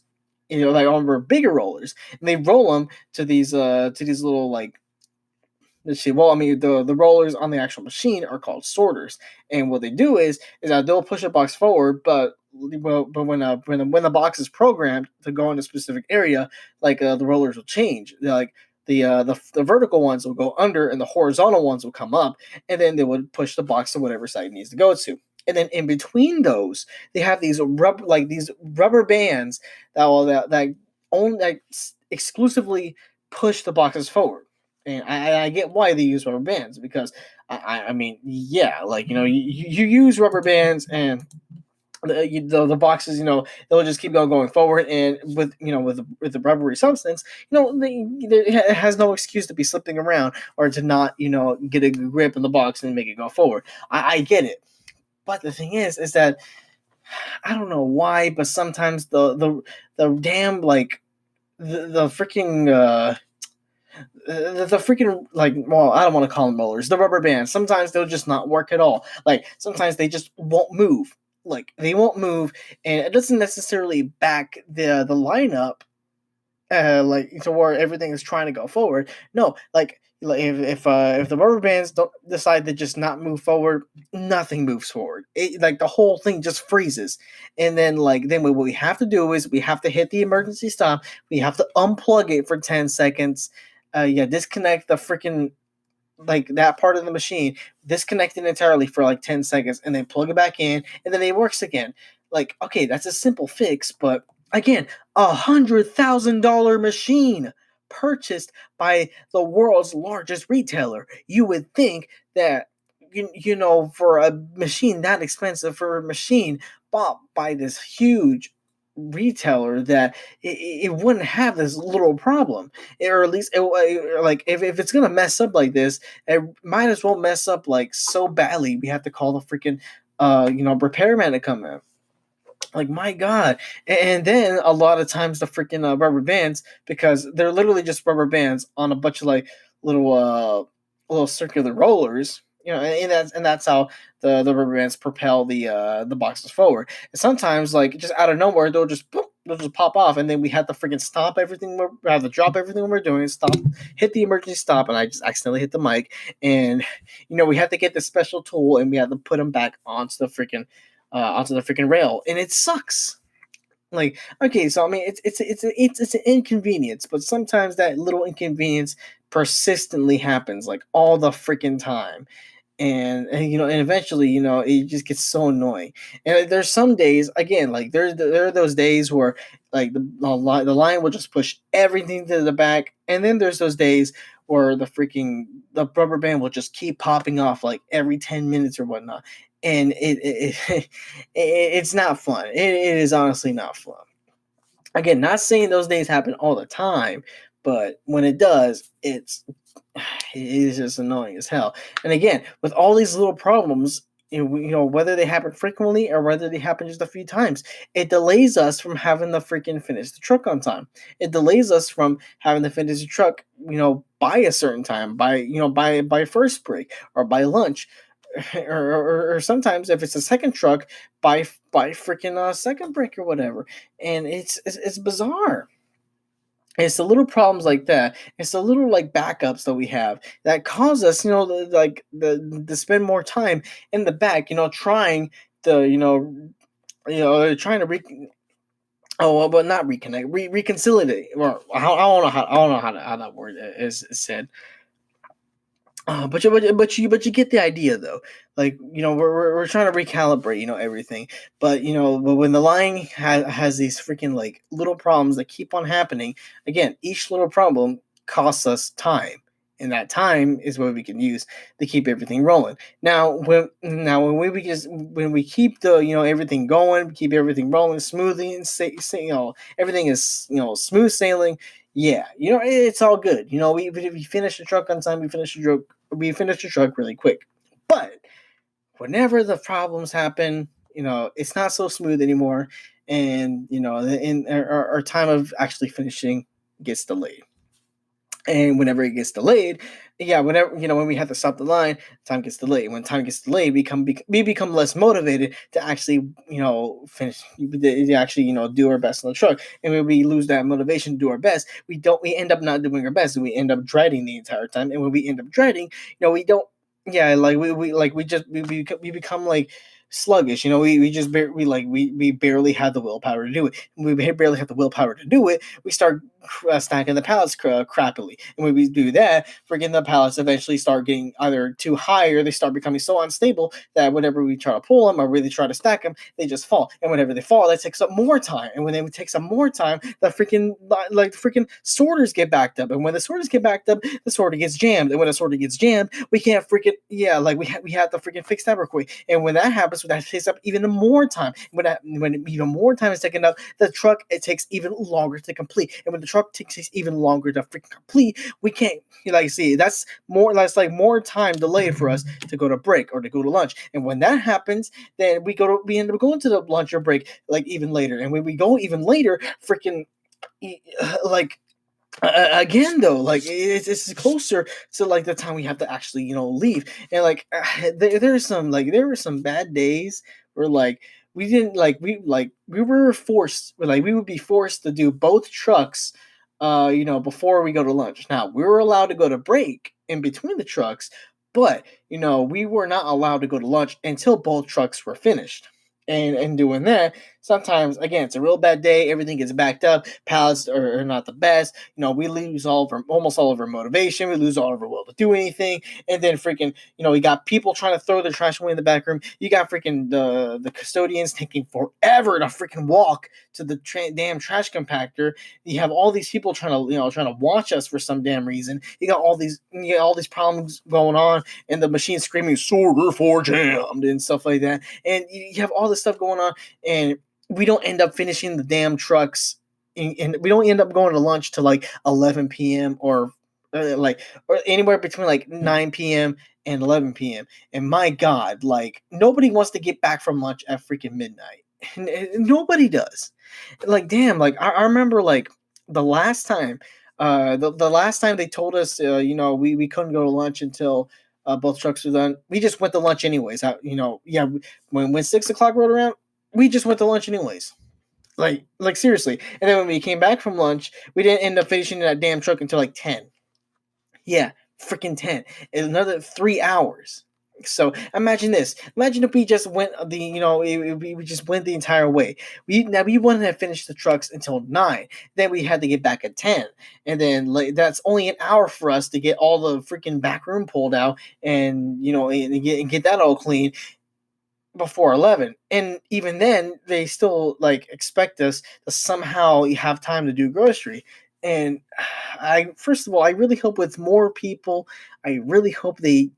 like on bigger rollers, and they roll them to these little, like, let's see. Well, I mean, the rollers on the actual machine are called sorters, and what they do is that they'll push a box forward, but when the box is programmed to go in a specific area, like, the rollers will change. Like the vertical ones will go under, and the horizontal ones will come up, and then they would push the box to whatever side it needs to go to. And then in between those, they have these rubber bands that only, like, exclusively push the boxes forward. And I get why they use rubber bands, because I mean, yeah, like, you use rubber bands, and the boxes, they'll just keep going forward, and with the rubbery substance, it has no excuse to be slipping around, or to not, get a grip in the box and make it go forward. I get it, but the thing is that I don't know why, but sometimes the damn, like, the freaking the freaking, like, well, I don't want to call them rollers, the rubber bands, sometimes they'll just not work at all. Like, sometimes they just won't move. Like, they won't move, and it doesn't necessarily back the lineup, like, to where everything is trying to go forward. No, like if the rubber bands don't decide to just not move forward, nothing moves forward. Like, the whole thing just freezes, and then what we have to do is we have to hit the emergency stop. We have to unplug it for 10 seconds. Yeah, disconnect the freaking, like, that part of the machine, disconnect it entirely for like 10 seconds, and then plug it back in, and then it works again. Like, okay, that's a simple fix, but again, $100,000 machine purchased by the world's largest retailer. You would think that, for a machine that expensive, for a machine bought by this huge retailer, that it wouldn't have this little problem, or at least like, if it's gonna mess up like this, it might as well mess up like so badly we have to call the freaking repairman to come in. Like, my God. And then a lot of times the freaking rubber bands, because they're literally just rubber bands on a bunch of, like, little little circular rollers, and that's how the rubber bands propel the boxes forward. And sometimes, like, just out of nowhere, they'll just pop off, and then we have to freaking stop everything. We have to drop everything we're doing, stop, hit the emergency stop, and I just accidentally hit the mic, and we have to get this special tool, and we have to put them back onto the freaking rail, and it sucks. Like, okay, so I mean, it's an inconvenience, but sometimes that little inconvenience persistently happens, like, all the freaking time, and eventually, it just gets so annoying. And, there's some days, again, like, there are those days where, like, the line will just push everything to the back, and then there's those days where the rubber band will just keep popping off, like, every 10 minutes or whatnot, and it's not fun. It is honestly not fun. Again, not saying those days happen all the time, but when it does, it is just annoying as hell. And again, with all these little problems, whether they happen frequently or whether they happen just a few times, it delays us from having to freaking finish the truck on time. It delays us from having to finish the truck, by a certain time, by first break or by lunch, or sometimes if it's a second truck, by freaking second break or whatever. And it's bizarre. It's the little problems like that. It's the little like backups that we have that cause us, to spend more time in the back, trying to, trying to oh well, but not reconnect, reconciliate, or I don't know how that word is said. But you get the idea though. Like, we're trying to recalibrate, everything. But when the line has these freaking like little problems that keep on happening, again, each little problem costs us time, and that time is what we can use to keep everything rolling. When we keep the everything going, keep everything rolling smoothly, and everything is smooth sailing. Yeah, it's all good. We finish the truck on time. We finish the truck really quick. But whenever the problems happen, it's not so smooth anymore, and our time of actually finishing gets delayed. And whenever it gets delayed, yeah, when we have to stop the line, time gets delayed. When time gets delayed, we become less motivated to actually finish, to actually do our best on the truck. And when we lose that motivation to do our best, we end up not doing our best, and we end up dreading the entire time. And when we end up dreading, we don't, yeah, like we become like sluggish. We barely have the willpower to do it. When we barely have the willpower to do it, we start stacking the pallets crappily. And when we do that, freaking the pallets eventually start getting either too high, or they start becoming so unstable that whenever we try to pull them or really try to stack them, they just fall. And whenever they fall, that takes up more time. And when it takes up more time, the freaking sorters get backed up. And when the sorters get backed up, the sorter gets jammed. And when the sorter gets jammed, we can't freaking, yeah, like we have to freaking fix that real quick. And when that happens, that takes up even more time. When even more time is taken up, the truck, it takes even longer to complete. And when the truck takes even longer to freaking complete, we can't, that's more time delayed for us to go to break or to go to lunch. And when that happens, then we end up going to the lunch or break like even later. And when we go even later, freaking like again though, like it's closer to like the time we have to actually leave. And like there were some bad days where like we didn't we were forced, we would be forced to do both trucks before we go to lunch. Now we were allowed to go to break in between the trucks, but we were not allowed to go to lunch until both trucks were finished. And doing that, sometimes again, it's a real bad day. Everything gets backed up. Pallets are not the best. We lose almost all of our motivation. We lose all of our will to do anything. And then freaking, we got people trying to throw their trash away in the back room. You got freaking the custodians taking forever to freaking walk to the damn trash compactor. You have all these people trying to watch us for some damn reason. You got all these problems going on, and the machine screaming "sorter for jammed" and stuff like that. And you have all this stuff going on, and we don't end up finishing the damn trucks, and we don't end up going to lunch till like 11 p.m. or anywhere between like 9 p.m. and 11 p.m. And my God, like nobody wants to get back from lunch at freaking midnight. Nobody does. Like damn, like I remember like the last time, the last time they told us, we couldn't go to lunch until both trucks were done. We just went to lunch anyways. Yeah, when 6 o'clock rolled around, we just went to lunch anyways. Like seriously. And then when we came back from lunch, we didn't end up finishing that damn truck until like 10. Yeah, freaking 10. And another 3 hours. So imagine this. Imagine if we just went we just went the entire way. We wouldn't have finished the trucks until 9. Then we had to get back at 10, and then like that's only an hour for us to get all the freaking back room pulled out, and get that all clean before 11. And even then they still like expect us to somehow have time to do grocery. And first of all, I really hope with more people, I really hope they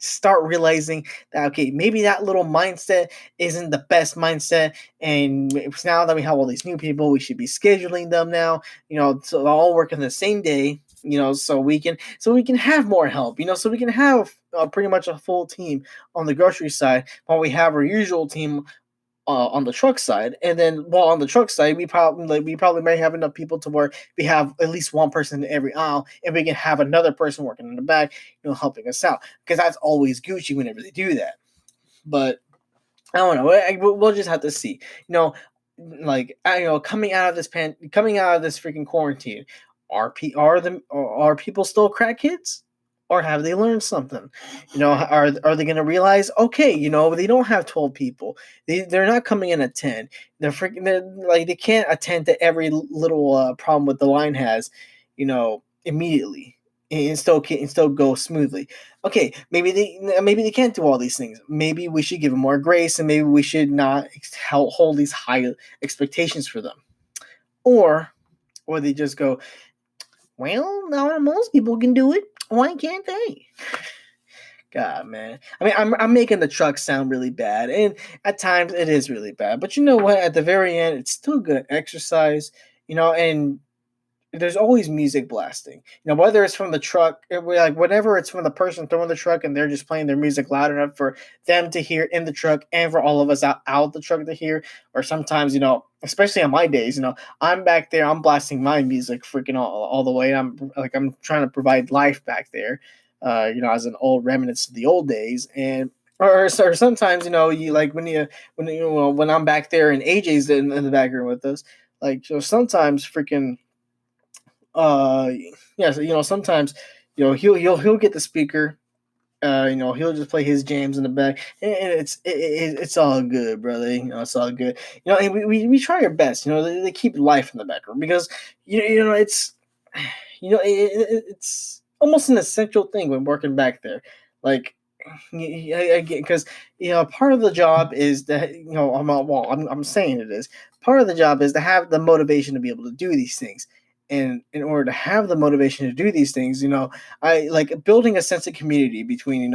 start realizing that okay, maybe that little mindset isn't the best mindset, and now that we have all these new people, we should be scheduling them now, so they all work on the same day, so we can have more help, so we can have pretty much a full team on the grocery side while we have our usual team on the truck side. And then while on the truck side, we probably may have enough people to where we have at least one person in every aisle, and we can have another person working in the back, helping us out, because that's always Gucci whenever they do that. But I don't know. We'll just have to see. Coming out of coming out of this freaking quarantine, are people still crackheads, or have they learned something? Are they gonna realize? Okay, they don't have 12 people. They're not coming in at 10. They're like they can't attend to every little problem what the line has, immediately, and still go smoothly. Okay, maybe they can't do all these things. Maybe we should give them more grace, and maybe we should not hold these high expectations for them. Or they just go, well, now most people can do it. Why can't they? God, man. I mean, I'm making the truck sound really bad, and at times it is really bad. But you know what? At the very end, it's still good exercise. And there's always music blasting. Whether it's from the truck, like whenever it's from the person throwing the truck and they're just playing their music loud enough for them to hear in the truck and for all of us out the truck to hear. Or sometimes, especially on my days, I'm back there, I'm blasting my music freaking all the way. I'm trying to provide life back there, as an old remnants of the old days. And or sometimes, you like when I'm back there and AJ's in the back room with us, like, sometimes freaking uh yeah, so sometimes he'll get the speaker, he'll just play his jams in the back, and it's all good, brother. It's all good. And we try our best. They keep life in the background, because it's it's almost an essential thing when working back there. Like, because part of the job is that I'm saying it is part of the job is to have the motivation to be able to do these things. And in order to have the motivation to do these things, I like building a sense of community between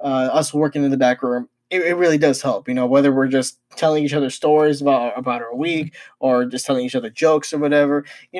us working in the back room. It really does help, whether we're just telling each other stories about our week, or just telling each other jokes or whatever. I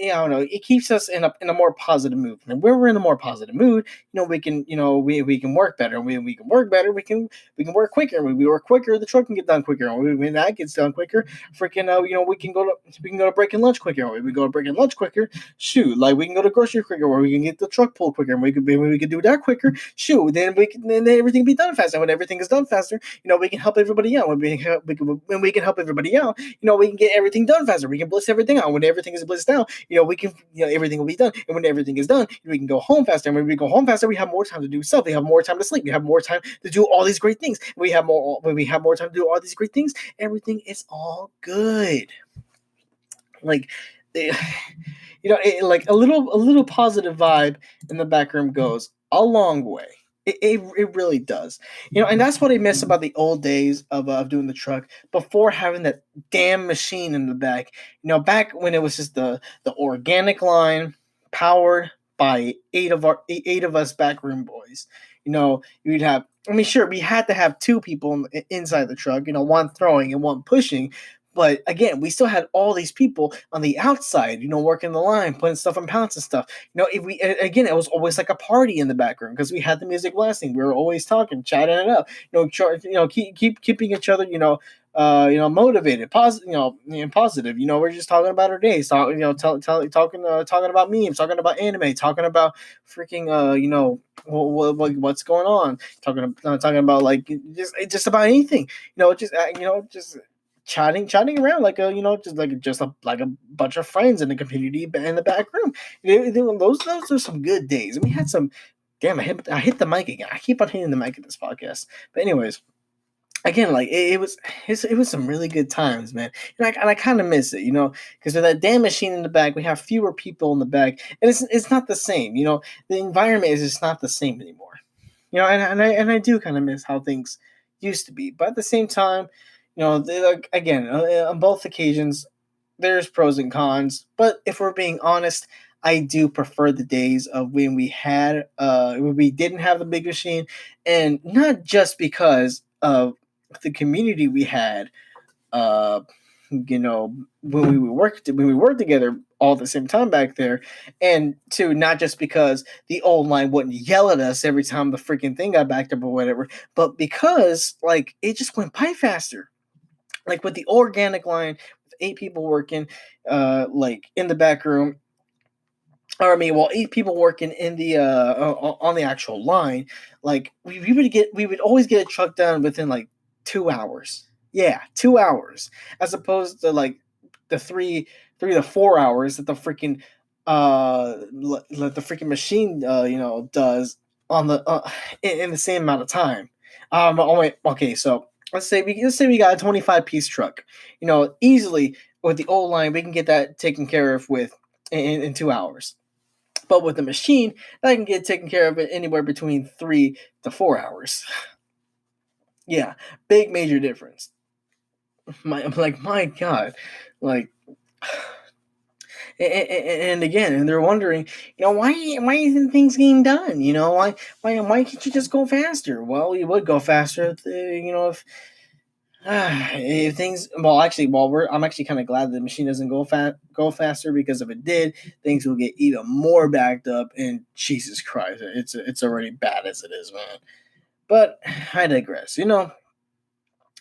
don't know. It keeps us in a more positive mood. And when we're in a more positive mood, we can we can work better. When we can work better, we can work quicker. When we work quicker, the truck can get done quicker. And when that gets done quicker, freaking we can go to break and lunch quicker. When we go to break and lunch quicker, shoot, like we can go to grocery quicker, where we can get the truck pulled quicker. And we could do that quicker. Shoot, then everything be done faster. When everything is done faster, we can help everybody out. When we can help everybody out, we can get everything done faster. We can bliss everything out. When everything is blissed out, we can, everything will be done. And when everything is done, we can go home faster. And when we go home faster, we have more time to do stuff. We have more time to sleep. We have more time to do all these great things. When we have more time to do all these great things, everything is all good. Like, like a little positive vibe in the back room goes a long way. It really does. And that's what I miss about the old days of doing the truck before having that damn machine in the back. Back when it was just the organic line powered by eight of us backroom boys. You'd have. I mean, sure, we had to have two people inside the truck. One throwing and one pushing. But again, we still had all these people on the outside, working the line, putting stuff in pounds and stuff. If we again, it was always like a party in the background because we had the music blasting. We were always talking, chatting it up. Keep keeping each other, motivated, positive. Positive. We're just talking about our days. Talking about memes, talking about anime, talking about freaking, what's going on. Talking about like just about anything. Just chatting around like a bunch of friends in the community in the back room. Those are some good days, and we had some. Damn, I hit the mic again. I keep on hitting the mic at this podcast. But anyways, again, like it was some really good times, man. And I kind of miss it, because with that damn machine in the back, we have fewer people in the back, and it's not the same. The environment is just not the same anymore. And I do kind of miss how things used to be, but at the same time, again, on both occasions, there's pros and cons. But if we're being honest, I do prefer the days of when we didn't have the big machine, and not just because of the community we had, uh, when we worked together all at the same time back there, and to not just because the old line wouldn't yell at us every time the freaking thing got backed up or whatever, but because like it just went by faster. Like with the organic line, with 8 people working, like in the back room, or I mean, well, 8 people working in the on the actual line, like we would always get a truck done within like 2 hours. Yeah, 2 hours, as opposed to like the 3 to 4 hours that the freaking that the freaking machine does on the in the same amount of time. Oh wait, okay, so let's say we got a 25 piece truck. Easily with the old line, we can get that taken care of in 2 hours. But with the machine, I can get taken care of it anywhere between 3 to 4 hours. Yeah, big major difference. I'm like, my God, like, and again, and they're wondering, why isn't things getting done? Why can't you just go faster? Well, you would go faster, if things. Well, actually, I'm actually kind of glad the machine doesn't go faster, because if it did, things will get even more backed up. And Jesus Christ, it's already bad as it is, man. But I digress.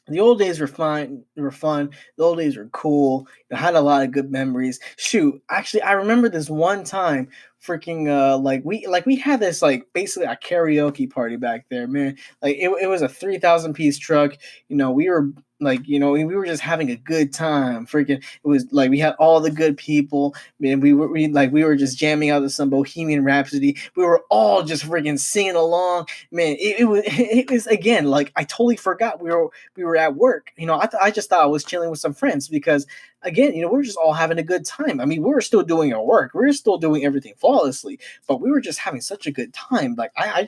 The old days were fun. They were fun. The old days were cool. I had a lot of good memories. Shoot, actually, I remember this one time, freaking like we had this like basically a karaoke party back there, man. Like it was a 3,000 piece truck. We were like we were just having a good time. Freaking, it was like we had all the good people, man. We were just jamming out to some Bohemian Rhapsody. We were all just freaking singing along, man. It was again, like I totally forgot we were at work. I just thought I was chilling with some friends, because again, we were just all having a good time. I mean, we were still doing our work. We were still doing everything flawlessly, but we were just having such a good time. Like I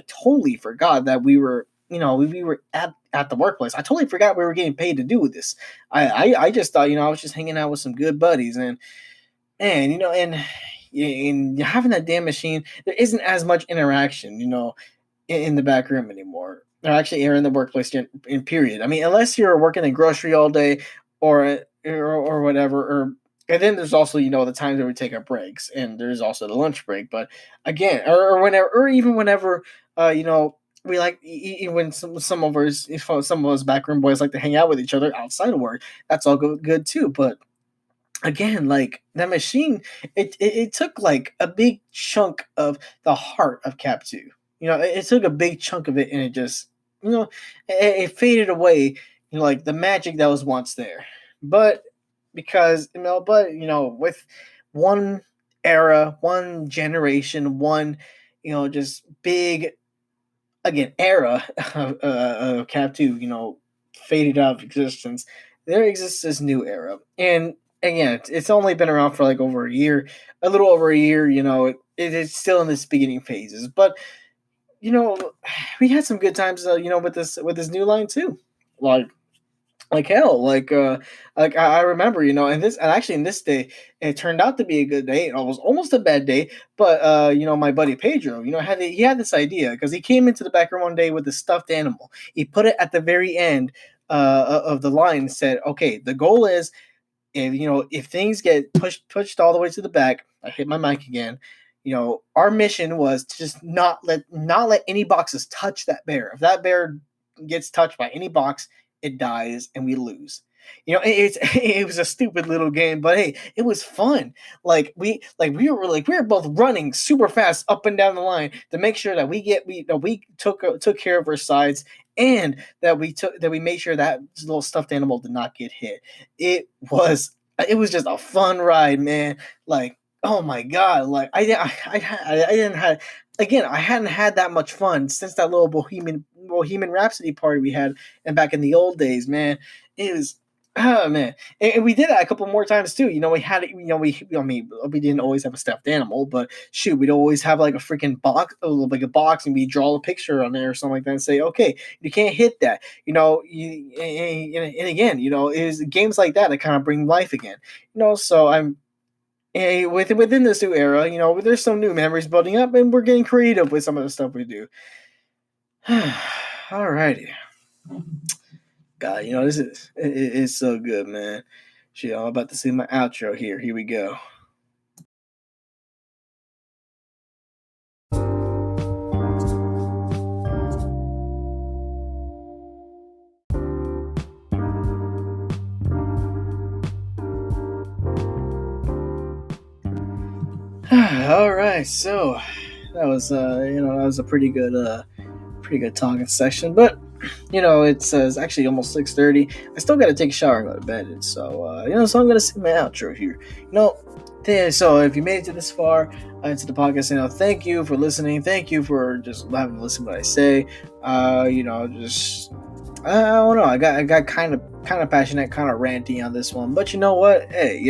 totally forgot that we were at the workplace. I totally forgot we were getting paid to do this. I just thought, I was just hanging out with some good buddies, and having that damn machine, there isn't as much interaction, in the back room anymore. Or actually, or in the workplace in period. I mean, unless you're working in grocery all day, or whatever. And then there's also the times where we take our breaks, and there's also the lunch break. But again, or whenever, or even whenever, we like when some of us backroom boys like to hang out with each other outside of work. That's all good too. But again, like that machine, it took like a big chunk of the heart of Cap 2. It took a big chunk of it, and it just, it faded away, like the magic that was once there. But with one era, one generation, one, just big, again, era of Cap 2, faded out of existence, there exists this new era. And again, it's only been around for like over a year, a little over a year. It's still in its beginning phases, but you know, we had some good times, with this new line too. Like hell, I remember, and actually in this day, it turned out to be a good day. It was almost a bad day, but my buddy Pedro, he had this idea, because he came into the back room one day with a stuffed animal. He put it at the very end of the line and said, "Okay, the goal is, if things get pushed all the way to the back." I hit my mic again. Our mission was to just not let any boxes touch that bear. If that bear gets touched by any box, it dies and we lose. It was a stupid little game, but hey, it was fun. We were both running super fast up and down the line to make sure that we took care of our sides, and that we made sure that little stuffed animal did not get hit. It was just a fun ride, man. Like, oh my God, like I didn't have, again, I hadn't had that much fun since that little Bohemian Rhapsody party we had, and back in the old days, man. It was, oh man, and we did that a couple more times too. We had, I mean, we didn't always have a stuffed animal, but shoot, we'd always have like a freaking box, and we draw a picture on there or something like that, and say, okay, you can't hit that. And again, it was games like that kind of bring life again. So within this new era, there's some new memories building up, and we're getting creative with some of the stuff we do. Alrighty. God, this is it's so good, man. Shit, I'm about to see my outro here. Here we go. All right, so that was a pretty good talking session, but it's actually almost 6:30. I still got to take a shower and go to bed, and so I'm gonna see my outro here. So if you made it to this far into the podcast, thank you for listening. Thank you for just having to listen to what I say. Just I don't know. I got kind of passionate, kind of ranty on this one, but you know what? Hey,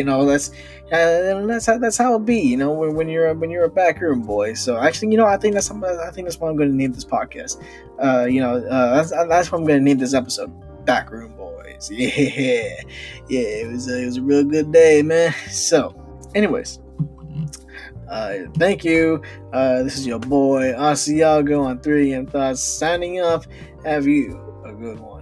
that's how it be. When you're a backroom boy. So actually, I think that's what I'm going to name this podcast. That's what I'm going to name this episode. Backroom boys. Yeah. It was a real good day, man. So, anyways. Thank you. This is your boy Asiago on 3M Thoughts signing off. Have you a good one.